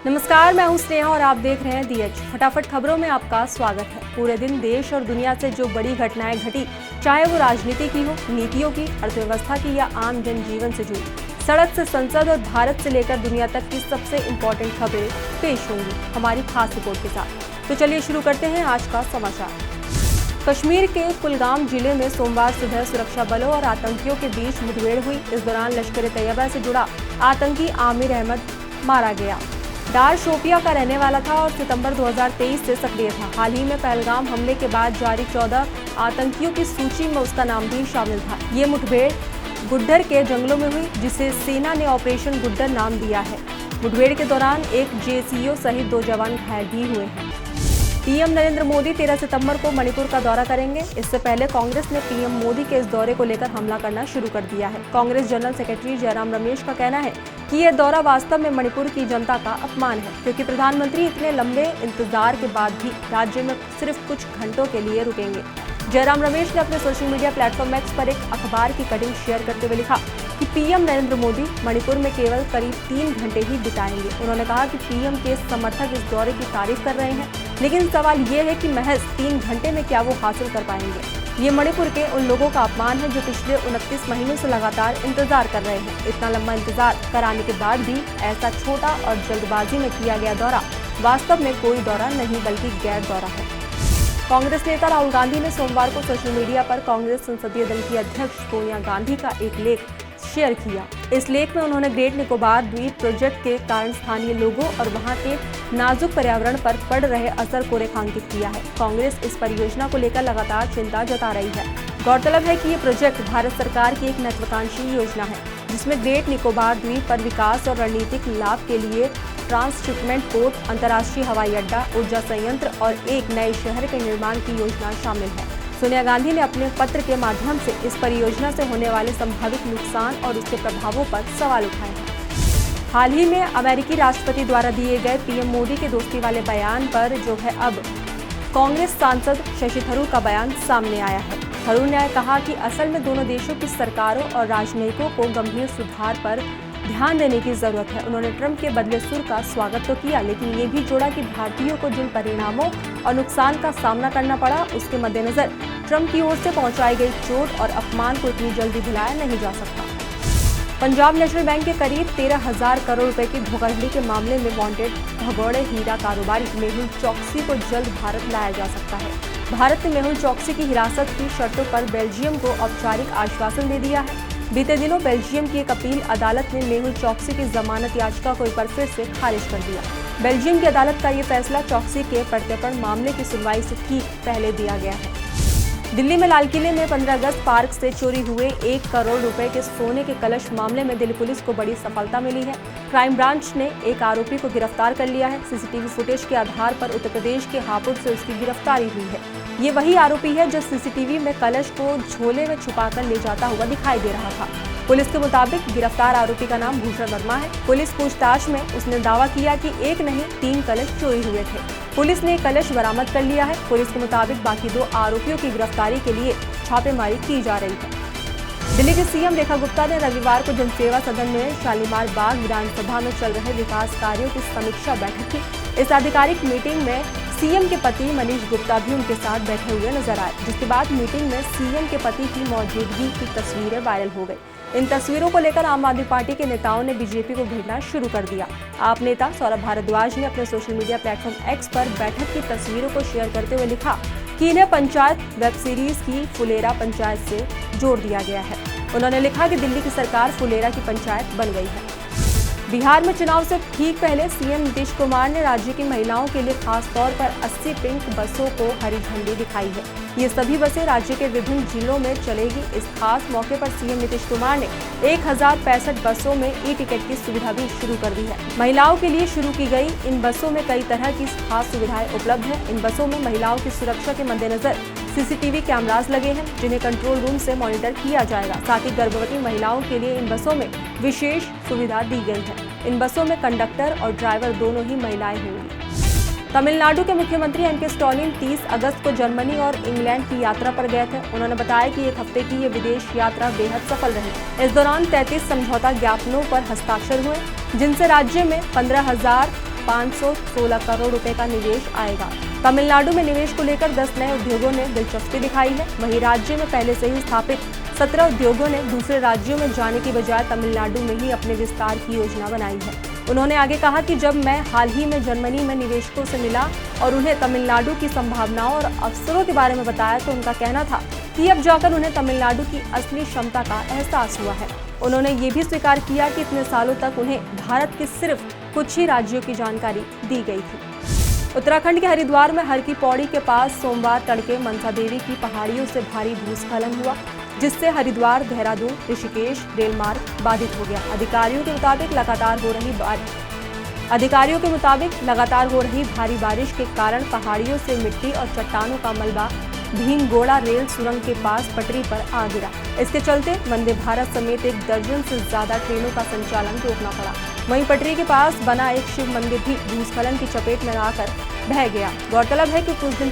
नमस्कार, मैं हूं स्नेहा और आप देख रहे हैं DH। फटाफट खबरों में आपका स्वागत है। पूरे दिन देश और दुनिया से जो बड़ी घटनाएं घटी, चाहे वो राजनीति की हो, नीतियों की, अर्थव्यवस्था की या आम जनजीवन से जुड़ी, सड़क से संसद और भारत से लेकर दुनिया तक की सबसे इम्पोर्टेंट खबरें पेश होंगी हमारी खास रिपोर्ट के साथ। तो चलिए शुरू करते हैं आज का समाचार। कश्मीर के कुलगाम जिले में सोमवार सुबह सुरक्षा बलों और आतंकियों के बीच मुठभेड़ हुई। इस दौरान लश्कर-ए-तैयबा से जुड़ा आतंकी आमिर अहमद मारा गया। डार शोपिया का रहने वाला था और सितंबर 2023 से सक्रिय था। हाल ही में पहलगाम हमले के बाद जारी 14 आतंकियों की सूची में उसका नाम भी शामिल था। ये मुठभेड़ गुड्डर के जंगलों में हुई, जिसे सेना ने ऑपरेशन गुड्डर नाम दिया है। मुठभेड़ के दौरान एक JCO सहित 2 जवान घायल भी हुए हैं। पीएम नरेंद्र मोदी 13 सितंबर को मणिपुर का दौरा करेंगे। इससे पहले कांग्रेस ने पीएम मोदी के इस दौरे को लेकर हमला करना शुरू कर दिया है। कांग्रेस जनरल सेक्रेटरी जयराम रमेश का कहना है कि यह दौरा वास्तव में मणिपुर की जनता का अपमान है, क्योंकि प्रधानमंत्री इतने लंबे इंतजार के बाद भी राज्य में सिर्फ कुछ घंटों के लिए रुकेंगे। जयराम रमेश ने अपने सोशल मीडिया प्लेटफॉर्म X पर एक अखबार की कटिंग शेयर करते हुए लिखा कि पीएम नरेंद्र मोदी मणिपुर में केवल करीब 3 घंटे ही बिताएंगे। उन्होंने कहा कि पीएम के समर्थक इस दौरे की तारीफ कर रहे हैं, लेकिन सवाल ये है कि महज 3 घंटे में क्या वो हासिल कर पाएंगे। ये मणिपुर के उन लोगों का अपमान है जो पिछले 29 महीनों से लगातार इंतजार कर रहे हैं। इतना लंबा इंतजार कराने के बाद भी ऐसा छोटा और जल्दबाजी में किया गया दौरा वास्तव में कोई दौरा नहीं बल्कि गैर दौरा है। कांग्रेस नेता राहुल गांधी ने सोमवार को सोशल मीडिया पर कांग्रेस संसदीय दल की अध्यक्ष सोनिया गांधी का एक लेख शेयर किया। इस लेख में उन्होंने ग्रेट निकोबार द्वीप प्रोजेक्ट के कारण स्थानीय लोगों और वहां के नाजुक पर्यावरण पर पड़ रहे असर को रेखांकित किया है। कांग्रेस इस परियोजना को लेकर लगातार चिंता जता रही है। गौरतलब है कि ये प्रोजेक्ट भारत सरकार की एक महत्वाकांक्षी योजना है, जिसमें ग्रेट निकोबार द्वीप पर विकास और रणनीतिक लाभ के लिए ट्रांसशिपमेंट पोर्ट, अंतर्राष्ट्रीय हवाई अड्डा, ऊर्जा संयंत्र और एक नए शहर के निर्माण की योजना शामिल है। सोनिया गांधी ने अपने पत्र के माध्यम से इस परियोजना से होने वाले संभावित नुकसान और उसके प्रभावों पर सवाल उठाए हैं। हाल ही में अमेरिकी राष्ट्रपति द्वारा दिए गए पीएम मोदी के दोस्ती वाले बयान पर जो है अब कांग्रेस सांसद शशि थरूर का बयान सामने आया है। थरूर ने कहा कि असल में दोनों देशों की सरकारों और राजनयिकों को गंभीर सुधार पर ध्यान देने की जरूरत है। उन्होंने ट्रंप के बदले सुर का स्वागत तो किया, लेकिन ये भी जोड़ा कि भारतीयों को जिन परिणामों और नुकसान का सामना करना पड़ा, उसके मद्देनजर ट्रंप की ओर से पहुंचाई गई चोट और अपमान को इतनी जल्दी भुलाया नहीं जा सकता। पंजाब नेशनल बैंक के करीब 13,000 करोड़ रुपए की धोखाधड़ी के मामले में वांटेड भगोड़े हीरा कारोबारी मेहुल चोकसी को जल्द भारत लाया जा सकता है। भारत ने मेहुल चोकसी की हिरासत की शर्तों पर बेल्जियम को औपचारिक आश्वासन दे दिया है। बीते दिनों बेल्जियम की एक अपील अदालत ने मेहुल चोकसी की जमानत याचिका को एक बार फिर से खारिज कर दिया। बेल्जियम की अदालत का ये फैसला चोकसी के प्रत्यर्पण मामले की सुनवाई से ठीक पहले दिया गया है। दिल्ली में लाल किले में 15 अगस्त पार्क से चोरी हुए 1 करोड़ रुपए के सोने के कलश मामले में दिल्ली पुलिस को बड़ी सफलता मिली है। क्राइम ब्रांच ने एक आरोपी को गिरफ्तार कर लिया है। सीसीटीवी फुटेज के आधार पर उत्तर प्रदेश के हापुड़ से उसकी गिरफ्तारी हुई है। ये वही आरोपी है जो सीसीटीवी में कलश को झोले में छुपाकर ले जाता हुआ दिखाई दे रहा था। पुलिस के मुताबिक गिरफ्तार आरोपी का नाम भूषण वर्मा है। पुलिस पूछताछ में उसने दावा किया कि 1 नहीं 3 कलश चोरी हुए थे। पुलिस ने कलश बरामद कर लिया है। पुलिस के मुताबिक बाकी 2 आरोपियों की गिरफ्तारी के लिए छापेमारी की जा रही है। दिल्ली के सीएम रेखा गुप्ता ने रविवार को जनसेवा सदन में शालीमार बाग विधानसभा में चल रहे विकास कार्यों की समीक्षा बैठक की। इस आधिकारिक मीटिंग में सीएम के पति मनीष गुप्ता भी उनके साथ बैठे हुए नजर आए, जिसके बाद मीटिंग में सीएम के पति की मौजूदगी की तस्वीरें वायरल हो गई। इन तस्वीरों को लेकर आम आदमी पार्टी के नेताओं ने बीजेपी को घेरना शुरू कर दिया। आप नेता सौरभ भारद्वाज ने अपने सोशल मीडिया प्लेटफॉर्म X पर बैठक की तस्वीरों को शेयर करते हुए लिखा कि इन्हें पंचायत वेब सीरीज की फुलेरा पंचायत से जोड़ दिया गया है। उन्होंने लिखा कि दिल्ली की सरकार फुलेरा की पंचायत बन गई है। बिहार में चुनाव से ठीक पहले सीएम नीतीश कुमार ने राज्य की महिलाओं के लिए खास तौर पर 80 पिंक बसों को हरी झंडी दिखाई है। ये सभी बसें राज्य के विभिन्न जिलों में चलेगी। इस खास मौके पर सीएम नीतीश कुमार ने 1065 बसों में ई-टिकट की सुविधा भी शुरू कर दी है। महिलाओं के लिए शुरू की गई इन बसों में कई तरह की खास सुविधाएं उपलब्ध है। इन बसों में महिलाओं की सुरक्षा के मद्देनजर सीसीटीवी कैमरास लगे हैं, जिन्हें कंट्रोल रूम से मॉनिटर किया जाएगा। साथ ही गर्भवती महिलाओं के लिए इन बसों में विशेष सुविधा दी गई है। इन बसों में कंडक्टर और ड्राइवर दोनों ही महिलाएं होंगी। तमिलनाडु के मुख्यमंत्री एम.के. स्टालिन 30 अगस्त को जर्मनी और इंग्लैंड की यात्रा पर गए थे। उन्होंने बताया कि 1 हफ्ते की ये विदेश यात्रा बेहद सफल रही। इस दौरान 33 समझौता ज्ञापनों पर हस्ताक्षर हुए, जिनसे राज्य में 15,000 516 करोड़ रुपए का निवेश आएगा। तमिलनाडु में निवेश को लेकर 10 नए उद्योगों ने दिलचस्पी दिखाई है। वहीं राज्य में पहले से ही स्थापित 17 उद्योगों ने दूसरे राज्यों में जाने की बजाय तमिलनाडु में ही अपने विस्तार की योजना बनाई है। उन्होंने आगे कहा कि जब मैं हाल ही में जर्मनी में निवेशकों से मिला और उन्हें तमिलनाडु की संभावनाओं और अवसरों के बारे में बताया तो उनका कहना था कि अब जाकर उन्हें तमिलनाडु की असली क्षमता का एहसास हुआ है। उन्होंने ये भी स्वीकार किया कि इतने सालों तक उन्हें भारत के सिर्फ कुछ ही राज्यों की जानकारी दी गई थी। उत्तराखंड के हरिद्वार में हर की पौड़ी के पास सोमवार तड़के मनसा देवी की पहाड़ियों से भारी भूस्खलन हुआ, जिससे हरिद्वार, देहरादून, ऋषिकेश रेल मार्ग बाधित हो गया। अधिकारियों के मुताबिक लगातार हो रही भारी बारिश के कारण पहाड़ियों से मिट्टी और चट्टानों का मलबा भीमगोड़ा रेल सुरंग के पास पटरी पर आ गिरा। इसके चलते वंदे भारत समेत एक दर्जन से ज्यादा ट्रेनों का संचालन रोकना पड़ा। वहीं पटरी के पास बना एक शिव मंदिर भी भूस्खलन की चपेट में आकर बह गया। गौरतलब है कि कुछ दिन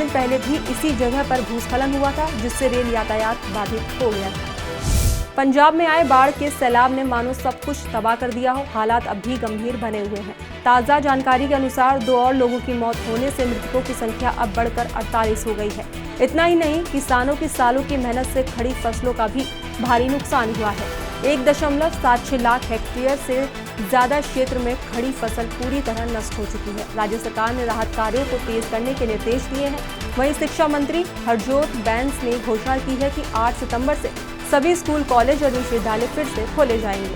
पहले भी इसी जगह पर भूस्खलन हुआ था, जिससे रेल यातायात बाधित हो गया था। पंजाब में आए बाढ़ के सैलाब ने मानो सब कुछ तबाह कर दिया हो। हालात अब भी गंभीर बने हुए हैं। ताज़ा जानकारी के अनुसार 2 और लोगों की मौत होने से मृतकों की संख्या अब बढ़कर 48 हो गई है। इतना ही नहीं, किसानों की सालों की मेहनत से खड़ी फसलों का भी भारी नुकसान हुआ है। 1.76 लाख हेक्टेयर से ज्यादा क्षेत्र में खड़ी फसल पूरी तरह नष्ट हो चुकी है। राज्य सरकार ने राहत कार्यों को तेज करने के निर्देश दिए हैं। वहीं शिक्षा मंत्री हरजोत बैंस ने घोषणा की है कि 8 सितंबर से सभी स्कूल, कॉलेज और विश्वविद्यालय फिर से खोले जाएंगे।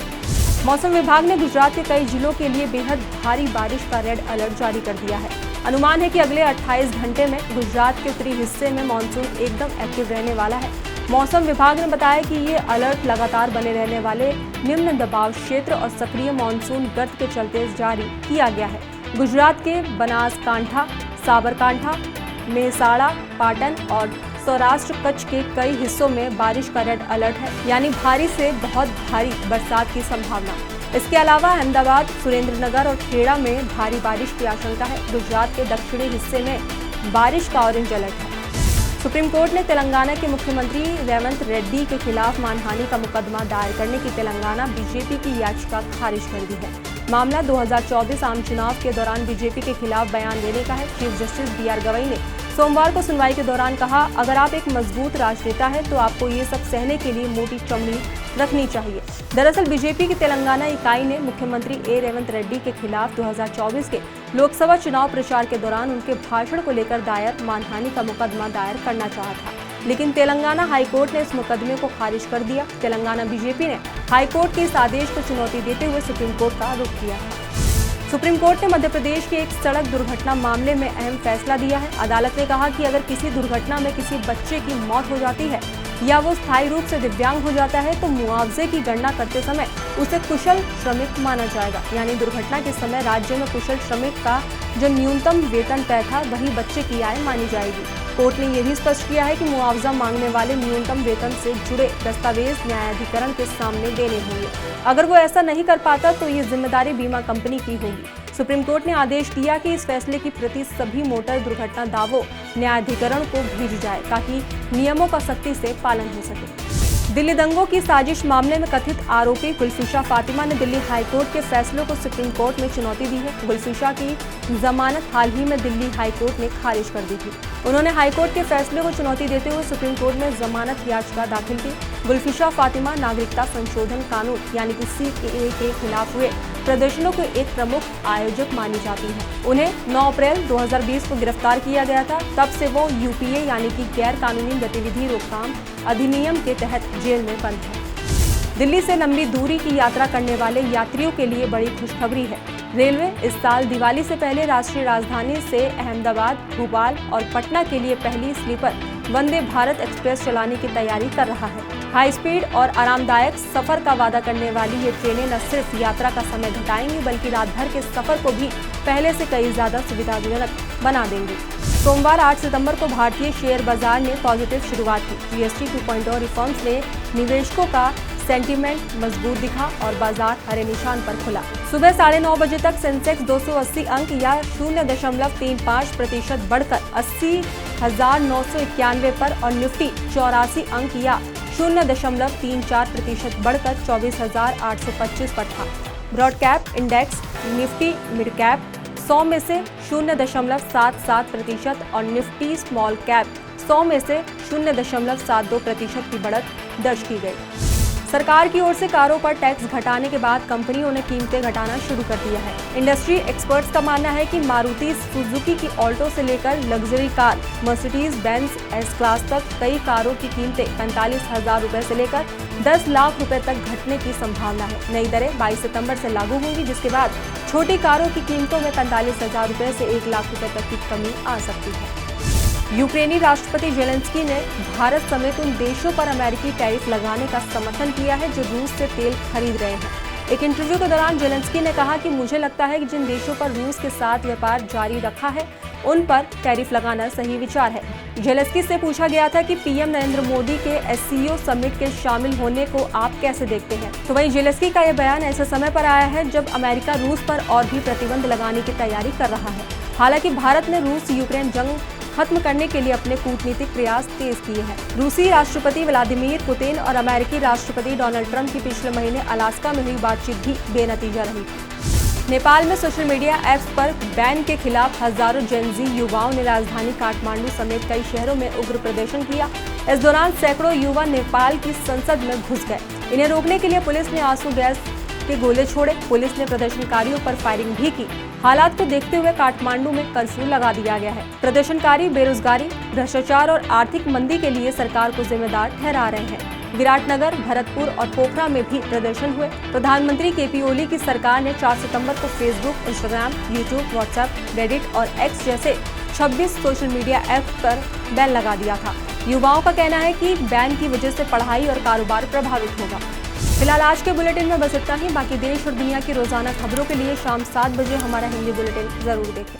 मौसम विभाग ने गुजरात के कई जिलों के लिए बेहद भारी बारिश का रेड अलर्ट जारी कर दिया है। अनुमान है कि अगले 28 घंटे में गुजरात के उत्तरी हिस्से में मानसून एकदम एक्टिव रहने वाला है। मौसम विभाग ने बताया कि ये अलर्ट लगातार बने रहने वाले निम्न दबाव क्षेत्र और सक्रिय मानसून गर्त के चलते जारी किया गया है। गुजरात के बनासकांठा, साबरकांठा, मेहसाणा, पाटन और सौराष्ट्र कच्छ के कई हिस्सों में बारिश का रेड अलर्ट है, यानी भारी से बहुत भारी बरसात की संभावना। इसके अलावा अहमदाबाद, सुरेंद्रनगर और खेड़ा में भारी बारिश की आशंका है। गुजरात के दक्षिणी हिस्से में बारिश का ऑरेंज अलर्ट है। सुप्रीम कोर्ट ने तेलंगाना के मुख्यमंत्री रेवंत रेड्डी के खिलाफ मानहानि का मुकदमा दायर करने की तेलंगाना बीजेपी की याचिका खारिज कर दी है। मामला 2024 आम चुनाव के दौरान बीजेपी के खिलाफ बयान देने का है। चीफ जस्टिस BR गवई ने सोमवार को सुनवाई के दौरान कहा, अगर आप एक मजबूत राजनेता हैं तो आपको ये सब सहने के लिए मोटी चमड़ी रखनी चाहिए। दरअसल बीजेपी की तेलंगाना इकाई ने मुख्यमंत्री रेवंत रेड्डी के खिलाफ 2024 के लोकसभा चुनाव प्रचार के दौरान उनके भाषण को लेकर दायर मानहानि का मुकदमा दायर करना चाहा था, लेकिन तेलंगाना हाईकोर्ट ने इस मुकदमे को खारिज कर दिया। तेलंगाना बीजेपी ने हाईकोर्ट के इस आदेश को चुनौती देते हुए सुप्रीम कोर्ट का रुख किया है। सुप्रीम कोर्ट ने मध्य प्रदेश के एक सड़क दुर्घटना मामले में अहम फैसला दिया है। अदालत ने कहा कि अगर किसी दुर्घटना में किसी बच्चे की मौत हो जाती है या वो स्थायी रूप से दिव्यांग हो जाता है तो मुआवजे की गणना करते समय उसे कुशल श्रमिक माना जाएगा। यानी दुर्घटना के समय राज्य में कुशल श्रमिक का जो न्यूनतम वेतन तय था वही बच्चे की आय मानी जाएगी। कोर्ट ने यह भी स्पष्ट किया है कि मुआवजा मांगने वाले न्यूनतम वेतन से जुड़े दस्तावेज न्यायाधिकरण के सामने देने होंगे। अगर वो ऐसा नहीं कर पाता तो ये जिम्मेदारी बीमा कंपनी की होगी। सुप्रीम कोर्ट ने आदेश दिया कि इस फैसले की प्रति सभी मोटर दुर्घटना दावों न्यायाधिकरण को भेजी जाए ताकि नियमों का सख्ती से पालन हो सके। दिल्ली दंगों की साजिश मामले में कथित आरोपी गुलफिशा फातिमा ने दिल्ली हाईकोर्ट के फैसलों को सुप्रीम कोर्ट में चुनौती दी है। गुलफिशा की जमानत हाल ही में दिल्ली हाईकोर्ट ने खारिज कर दी थी। उन्होंने हाईकोर्ट के फैसले को चुनौती देते हुए सुप्रीम कोर्ट में जमानत याचिका दाखिल की। गुलफिशा फातिमा नागरिकता संशोधन कानून यानी कि CAA के खिलाफ हुए प्रदर्शनों के एक प्रमुख आयोजक मानी जाती है। उन्हें 9 अप्रैल 2020 को गिरफ्तार किया गया था। तब से वो UPA यानी कि गैर कानूनी गतिविधि रोकथाम अधिनियम के तहत जेल में बंद है। दिल्ली से लंबी दूरी की यात्रा करने वाले यात्रियों के लिए बड़ी खुशखबरी है। रेलवे इस साल दिवाली से पहले राष्ट्रीय राजधानी से अहमदाबाद, भोपाल और पटना के लिए पहली स्लीपर वंदे भारत एक्सप्रेस चलाने की तैयारी कर रहा है। हाई स्पीड और आरामदायक सफर का वादा करने वाली ये ट्रेनें न सिर्फ यात्रा का समय घटाएंगी बल्कि रात भर के सफर को भी पहले से कई ज्यादा सुविधाजनक बना देंगी। सोमवार 8 सितंबर को भारतीय शेयर बाजार ने पॉजिटिव शुरुआत की। GST 2.0 रिफॉर्म्स ने निवेशकों का सेंटीमेंट मजबूत दिखा और बाजार हरे निशान पर खुला। सुबह 9:30 बजे तक सेंसेक्स 280 अंक या 0.35% बढ़कर 80,991 पर और निफ्टी 84 अंक या 0.34% बढ़कर 24,825 पर था। Broad cap index Nifty mid cap 100 में से 0.77% और निफ्टी स्मॉल कैप 100 में से 0.72% की बढ़त दर्ज की गई। सरकार की ओर से कारों पर टैक्स घटाने के बाद कंपनियों ने कीमतें घटाना शुरू कर दिया है। इंडस्ट्री एक्सपर्ट्स का मानना है कि मारुति सुजुकी की ऑल्टो से लेकर luxury car Mercedes Benz S class तक कई कारों की कीमतें 45,000 रुपए से लेकर 10 लाख रुपए तक घटने की संभावना है। नई दरें 22 सितंबर से लागू होंगी, जिसके बाद छोटी कारों की कीमतों में 45,000 रुपए से 1 लाख रुपए तक की कमी आ सकती है। यूक्रेनी राष्ट्रपति जेलेंस्की ने भारत समेत उन देशों पर अमेरिकी टैरिफ लगाने का समर्थन किया है जो रूस से तेल खरीद रहे हैं। एक इंटरव्यू के दौरान जेलेंस्की ने कहा कि मुझे लगता है कि जिन देशों पर रूस के साथ व्यापार जारी रखा है उन पर टैरिफ लगाना सही विचार है। जेलेंस्की से पूछा गया था कि पीएम नरेंद्र मोदी के एससीओ समिट के शामिल होने को आप कैसे देखते हैं, तो वहीं जेलेंस्की का यह बयान ऐसे समय पर आया है जब अमेरिका रूस पर और भी प्रतिबंध लगाने की तैयारी कर रहा है। हालांकि भारत ने रूस यूक्रेन जंग खत्म करने के लिए अपने कूटनीतिक प्रयास तेज किए हैं। रूसी राष्ट्रपति व्लादिमीर पुतिन और अमेरिकी राष्ट्रपति डोनाल्ड ट्रंप की पिछले महीने अलास्का में हुई बातचीत भी बेनतीजा रही। नेपाल में सोशल मीडिया ऐप्स पर बैन के खिलाफ हजारों जेनजी युवाओं ने राजधानी काठमांडू समेत कई शहरों में उग्र प्रदर्शन किया। इस दौरान सैकड़ों युवा नेपाल की संसद में घुस गए। इन्हें रोकने के लिए पुलिस ने आंसू गैस के गोले छोड़े। पुलिस ने प्रदर्शनकारियों पर फायरिंग भी की। हालात को देखते हुए काठमांडू में कर्फ्यू लगा दिया गया है। प्रदर्शनकारी बेरोजगारी, भ्रष्टाचार और आर्थिक मंदी के लिए सरकार को जिम्मेदार ठहरा रहे हैं। विराटनगर, भरतपुर और पोखरा में भी प्रदर्शन हुए। प्रधानमंत्री केपी ओली की सरकार ने 4 सितंबर को Facebook, Instagram, YouTube, WhatsApp, Reddit और एक्स जैसे 26 सोशल मीडिया ऐप पर बैन लगा दिया था। युवाओं का कहना है कि बैन की वजह से पढ़ाई और कारोबार प्रभावित होगा। फिलहाल आज के बुलेटिन में बस इतना ही। बाकी देश और दुनिया की रोजाना खबरों के लिए शाम 7 बजे हमारा हिंदी बुलेटिन जरूर देखें।